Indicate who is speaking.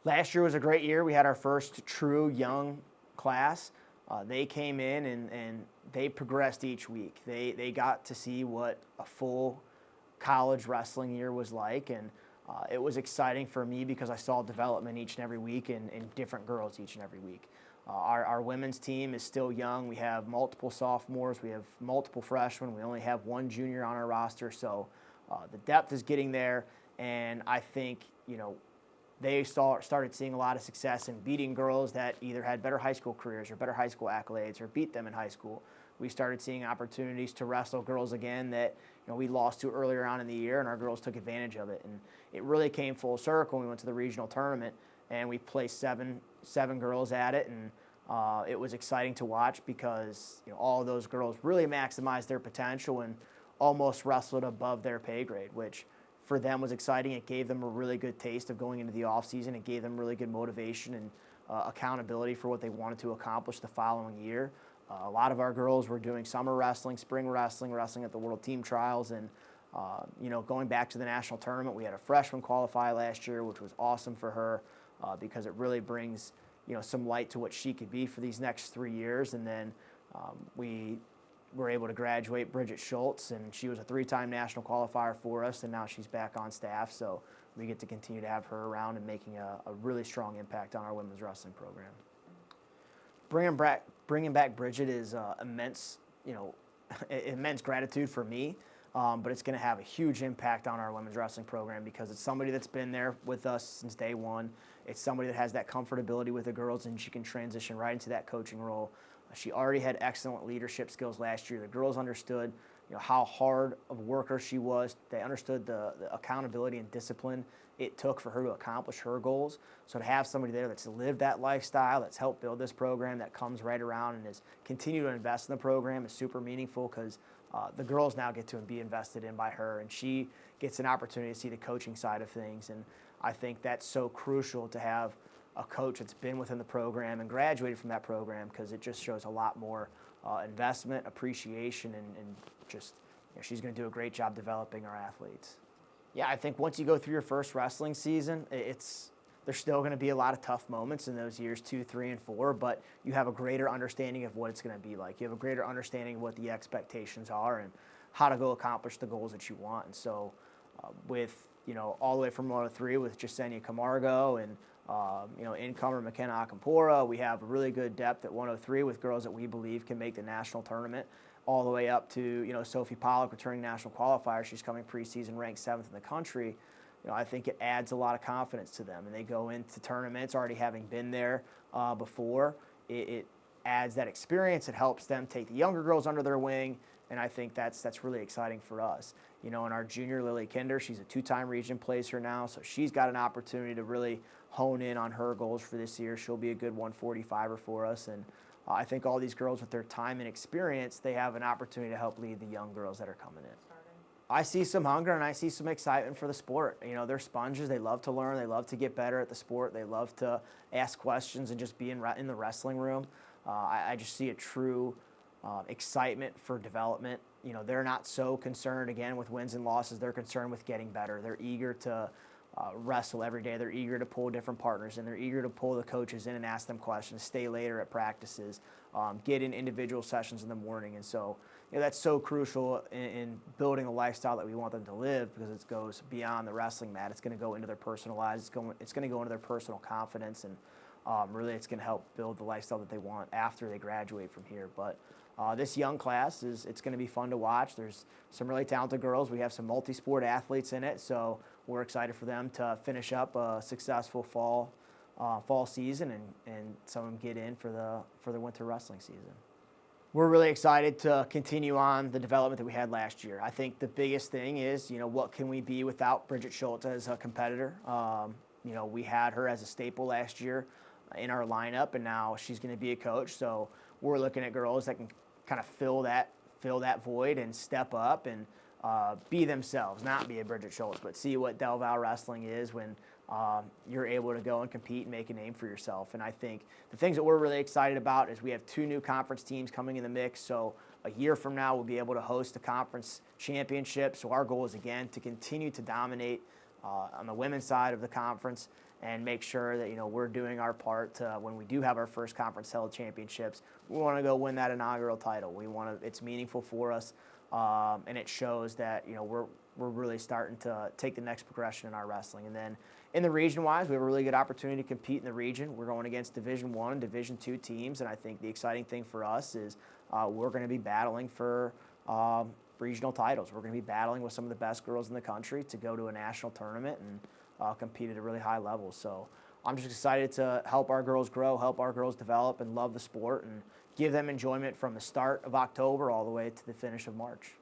Speaker 1: Last year was a great year. We had our first true young class. They came in and they progressed each week. They got to see what a full college wrestling year was like, and it was exciting for me because I saw development each and every week and different girls each and every week. Our women's team is still young. We have multiple sophomores. We have multiple freshmen. We only have one junior on our roster, so the depth is getting there, and I think, they started seeing a lot of success in beating girls that either had better high school careers or better high school accolades or beat them in high school. We started seeing opportunities to wrestle girls again that we lost to earlier on in the year, and our girls took advantage of it. And it really came full circle when we went to the regional tournament, and we placed seven girls at it, and it was exciting to watch because all of those girls really maximized their potential and almost wrestled above their pay grade, which for them was exciting. It gave them a really good taste of going into the offseason. It gave them really good motivation and accountability for what they wanted to accomplish the following year. A lot of our girls were doing summer wrestling, spring wrestling, wrestling at the World Team Trials, and going back to the national tournament, we had a freshman qualify last year, which was awesome for her because it really brings some light to what she could be for these next 3 years. And then we were able to graduate Bridget Schultz, and she was a 3-time national qualifier for us, and now she's back on staff, so we get to continue to have her around and making a really strong impact on our women's wrestling program. Bringing back Bridget is immense gratitude for me, but it's going to have a huge impact on our women's wrestling program because it's somebody that's been there with us since day one. It's somebody that has that comfortability with the girls, and she can transition right into that coaching role. She already had excellent leadership skills last year. The girls understood how hard of a worker she was. They understood the accountability and discipline it took for her to accomplish her goals. So to have somebody there that's lived that lifestyle, that's helped build this program, that comes right around and is continue to invest in the program is super meaningful because the girls now get to be invested in by her, and she gets an opportunity to see the coaching side of things. And I think that's so crucial to have a coach that's been within the program and graduated from that program because it just shows a lot more investment, appreciation, and just she's going to do a great job developing our athletes. Yeah, I think once you go through your first wrestling season, there's still going to be a lot of tough moments in those years 2, 3, and 4, but you have a greater understanding of what it's going to be like. You have a greater understanding of what the expectations are and how to go accomplish the goals that you want. And so with all the way from 103 with Jasenia Camargo and incomer McKenna Akampora. We have a really good depth at 103 with girls that we believe can make the national tournament, all the way up to Sophie Pollock, returning national qualifier. She's coming preseason ranked 7th in the country. I think it adds a lot of confidence to them, and they go into tournaments already having been there before. It adds that experience. It helps them take the younger girls under their wing, and I think that's really exciting for us. And our junior, Lily Kinder, she's a 2-time region placer now, so she's got an opportunity to really hone in on her goals for this year. She'll be a good 145er for us, and I think all these girls with their time and experience, they have an opportunity to help lead the young girls that are coming in. I see some hunger and I see some excitement for the sport. They're sponges. They love to learn. They love to get better at the sport. They love to ask questions and just be in the wrestling room. I just see a true excitement for development. They're not so concerned, again, with wins and losses. They're concerned with getting better. They're eager to wrestle every day. They're eager to pull different partners, and they're eager to pull the coaches in and ask them questions, stay later at practices, get in individual sessions in the morning. And so that's so crucial in building a lifestyle that we want them to live, because it goes beyond the wrestling mat. It's going to go into their personal lives. It's going to go into their personal confidence, and really it's going to help build the lifestyle that they want after they graduate from here. But this young class, it's going to be fun to watch. There's some really talented girls. We have some multi-sport athletes in it, so we're excited for them to finish up a successful fall season and some of them get in for the winter wrestling season. We're really excited to continue on the development that we had last year. I think the biggest thing is, what can we be without Bridget Schultz as a competitor? We had her as a staple last year in our lineup, and now she's going to be a coach. So we're looking at girls that can kind of fill that void and step up and be themselves, not be a Bridget Schultz, but see what Delaware wrestling is when you're able to go and compete and make a name for yourself. And I think the things that we're really excited about is we have 2 new conference teams coming in the mix. So a year from now, we'll be able to host a conference championship. So our goal is, again, to continue to dominate on the women's side of the conference and make sure that, we're doing our part to, when we do have our first conference held championships, we want to go win that inaugural title. It's meaningful for us, and it shows that, we're really starting to take the next progression in our wrestling. And then in the region-wise, we have a really good opportunity to compete in the region. We're going against Division I and Division II teams, and I think the exciting thing for us is we're going to be battling for regional titles. We're going to be battling with some of the best girls in the country to go to a national tournament and compete at a really high level. So I'm just excited to help our girls grow, help our girls develop and love the sport, and give them enjoyment from the start of October all the way to the finish of March.